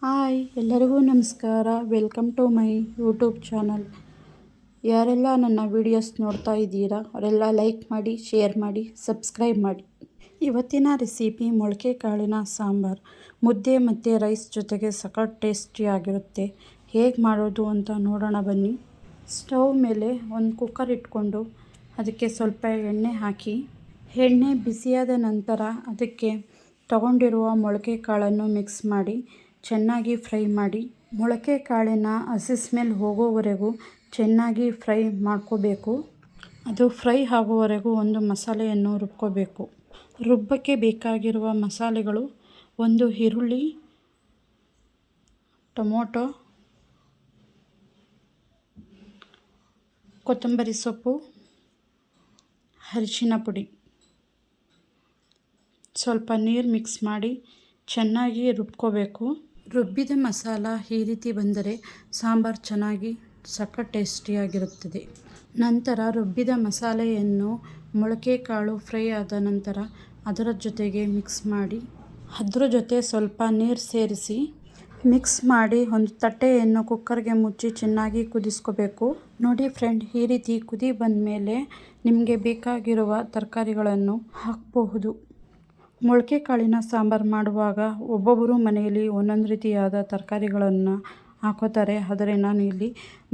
Hi ಎಲ್ಲರಿಗೂ ನಮಸ್ಕಾರ. Welcome to my YouTube channel. ಯಾರೆಲ್ಲ ನನ್ನ ವೀಡಿಯೋಸ್ ನೋಡ್ತಾ ಇದ್ದೀರಾ ಅವರೆಲ್ಲ ಲೈಕ್ ಮಾಡಿ, ಶೇರ್ ಮಾಡಿ, ಸಬ್ಸ್ಕ್ರೈಬ್ ಮಾಡಿ. ಇವತ್ತಿನ ರೆಸಿಪಿ ಮೊಳಕೆ ಕಾಳಿನ ಸಾಂಬಾರು. ಮುದ್ದೆ ಮತ್ತು ರೈಸ್ ಜೊತೆಗೆ ಸಖತ್ ಟೇಸ್ಟಿಯಾಗಿರುತ್ತೆ. ಹೇಗೆ ಮಾಡೋದು ಅಂತ ನೋಡೋಣ ಬನ್ನಿ. ಸ್ಟವ್ ಮೇಲೆ ಒಂದು ಕುಕ್ಕರ್ ಇಟ್ಕೊಂಡು ಅದಕ್ಕೆ ಸ್ವಲ್ಪ ಎಣ್ಣೆ ಹಾಕಿ, ಎಣ್ಣೆ ಬಿಸಿಯಾದ ನಂತರ ಅದಕ್ಕೆ ತಗೊಂಡಿರುವ ಮೊಳಕೆ ಕಾಳನ್ನು ಮಿಕ್ಸ್ ಮಾಡಿ ಚೆನ್ನಾಗಿ ಫ್ರೈ ಮಾಡಿ. ಮೊಳಕೆ ಕಾಳಿನ ಹಸಿ ಸ್ಮೆಲ್ ಹೋಗೋವರೆಗೂ ಚೆನ್ನಾಗಿ ಫ್ರೈ ಮಾಡ್ಕೋಬೇಕು. ಅದು ಫ್ರೈ ಆಗೋವರೆಗೂ ಒಂದು ಮಸಾಲೆಯನ್ನು ರುಬ್ಕೋಬೇಕು. ರುಬ್ಬಕ್ಕೆ ಬೇಕಾಗಿರುವ ಮಸಾಲೆಗಳು: ಒಂದು ಈರುಳ್ಳಿ, ಟೊಮೊಟೊ, ಕೊತ್ತಂಬರಿ ಸೊಪ್ಪು, ಅರಿಶಿನ ಪುಡಿ, ಸ್ವಲ್ಪ ನೀರು ಮಿಕ್ಸ್ ಮಾಡಿ ಚೆನ್ನಾಗಿ ರುಬ್ಕೋಬೇಕು. ರುಬ್ಬಿದ ಮಸಾಲ ಈ ರೀತಿ ಬಂದರೆ ಸಾಂಬಾರು ಚೆನ್ನಾಗಿ ಸಖತ್ ಟೇಸ್ಟಿಯಾಗಿರುತ್ತದೆ. ನಂತರ ರುಬ್ಬಿದ ಮಸಾಲೆಯನ್ನು ಮೊಳಕೆ ಕಾಳು ಫ್ರೈ ಆದ ನಂತರ ಅದರ ಜೊತೆಗೆ ಮಿಕ್ಸ್ ಮಾಡಿ, ಅದರ ಜೊತೆ ಸ್ವಲ್ಪ ನೀರು ಸೇರಿಸಿ ಮಿಕ್ಸ್ ಮಾಡಿ ಒಂದು ತಟ್ಟೆಯನ್ನು ಕುಕ್ಕರ್ಗೆ ಮುಚ್ಚಿ ಚೆನ್ನಾಗಿ ಕುದಿಸ್ಕೋಬೇಕು. ನೋಡಿ ಫ್ರೆಂಡ್, ಈ ರೀತಿ ಕುದಿ ಬಂದ ಮೇಲೆ ನಿಮಗೆ ಬೇಕಾಗಿರುವ ತರಕಾರಿಗಳನ್ನು ಹಾಕಬಹುದು. ಮೊಳಕೆ ಕಾಳಿನ ಸಾಂಬಾರು ಮಾಡುವಾಗ ಒಬ್ಬೊಬ್ಬರು ಮನೆಯಲ್ಲಿ ಒಂದೊಂದು ರೀತಿಯಾದ ತರಕಾರಿಗಳನ್ನು ಹಾಕೋತಾರೆ. ಆದರೆ ನಾನು ಇಲ್ಲಿ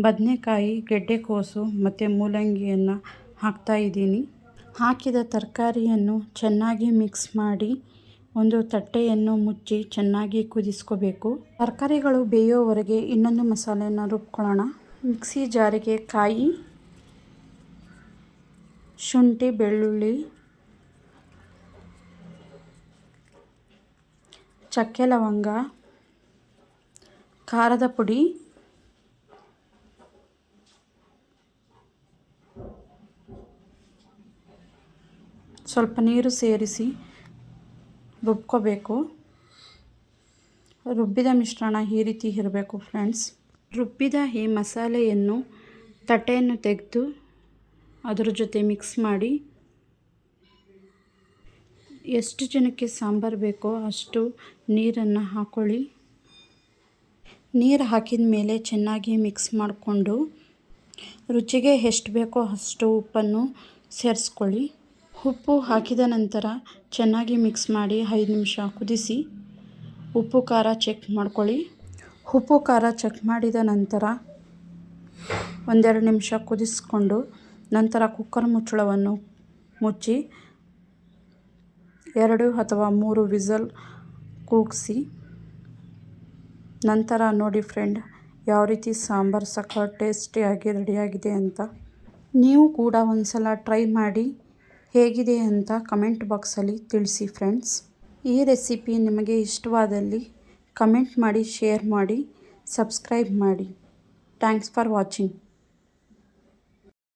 ಬದನೆಕಾಯಿ, ಗೆಡ್ಡೆಕೋಸು ಮತ್ತು ಮೂಲಂಗಿಯನ್ನು ಹಾಕ್ತಾಯಿದ್ದೀನಿ. ಹಾಕಿದ ತರಕಾರಿಯನ್ನು ಚೆನ್ನಾಗಿ ಮಿಕ್ಸ್ ಮಾಡಿ ಒಂದು ತಟ್ಟೆಯನ್ನು ಮುಚ್ಚಿ ಚೆನ್ನಾಗಿ ಕುದಿಸ್ಕೋಬೇಕು. ತರಕಾರಿಗಳು ಬೇಯೋವರೆಗೆ ಇನ್ನೊಂದು ಮಸಾಲೆಯನ್ನು ರುಬ್ಕೊಳ್ಳೋಣ. ಮಿಕ್ಸಿ ಜಾರಿಗೆ ಕಾಯಿ, ಶುಂಠಿ, ಬೆಳ್ಳುಳ್ಳಿ, ಚಕ್ಕೆ, ಲವಂಗ, ಖಾರದ ಪುಡಿ, ಸ್ವಲ್ಪ ನೀರು ಸೇರಿಸಿ ರುಬ್ಕೋಬೇಕು. ರುಬ್ಬಿದ ಮಿಶ್ರಣ ಈ ರೀತಿ ಇರಬೇಕು ಫ್ರೆಂಡ್ಸ್. ರುಬ್ಬಿದ ಈ ಮಸಾಲೆಯನ್ನು ತಟ್ಟೆಯನ್ನು ತೆಗೆದು ಅದರ ಜೊತೆ ಮಿಕ್ಸ್ ಮಾಡಿ, ಎಷ್ಟು ಜನಕ್ಕೆ ಸಾಂಬಾರು ಬೇಕೋ ಅಷ್ಟು ನೀರನ್ನು ಹಾಕ್ಕೊಳ್ಳಿ. ನೀರು ಹಾಕಿದ ಮೇಲೆ ಚೆನ್ನಾಗಿ ಮಿಕ್ಸ್ ಮಾಡಿಕೊಂಡು ರುಚಿಗೆ ಎಷ್ಟು ಬೇಕೋ ಅಷ್ಟು ಉಪ್ಪನ್ನು ಸೇರಿಸ್ಕೊಳ್ಳಿ. ಉಪ್ಪು ಹಾಕಿದ ನಂತರ ಚೆನ್ನಾಗಿ ಮಿಕ್ಸ್ ಮಾಡಿ 5 ನಿಮಿಷ ಕುದಿಸಿ ಉಪ್ಪು ಖಾರ ಚೆಕ್ ಮಾಡ್ಕೊಳ್ಳಿ. ಉಪ್ಪು ಖಾರ ಚೆಕ್ ಮಾಡಿದ ನಂತರ 1-2 ನಿಮಿಷ ಕುದಿಸ್ಕೊಂಡು ನಂತರ ಕುಕ್ಕರ್ ಮುಚ್ಚಳವನ್ನು ಮುಚ್ಚಿ 2 ಅಥವಾ 3 ವಿಸಲ್ ಕೂಗಿಸಿ. ನಂತರ ನೋಡಿ ಫ್ರೆಂಡ್, ಯಾವ ರೀತಿ ಸಾಂಬಾರು ಸಖತ್ ಟೇಸ್ಟಿಯಾಗಿ ರೆಡಿಯಾಗಿದೆ ಅಂತ. ನೀವು ಕೂಡ ಒಂದು ಸಲ ಟ್ರೈ ಮಾಡಿ ಹೇಗಿದೆ ಅಂತ ಕಮೆಂಟ್ ಬಾಕ್ಸಲ್ಲಿ ತಿಳಿಸಿ ಫ್ರೆಂಡ್ಸ್. ಈ ರೆಸಿಪಿ ನಿಮಗೆ ಇಷ್ಟವಾದಲ್ಲಿ ಕಮೆಂಟ್ ಮಾಡಿ, ಶೇರ್ ಮಾಡಿ, ಸಬ್ಸ್ಕ್ರೈಬ್ ಮಾಡಿ. Thanks for watching.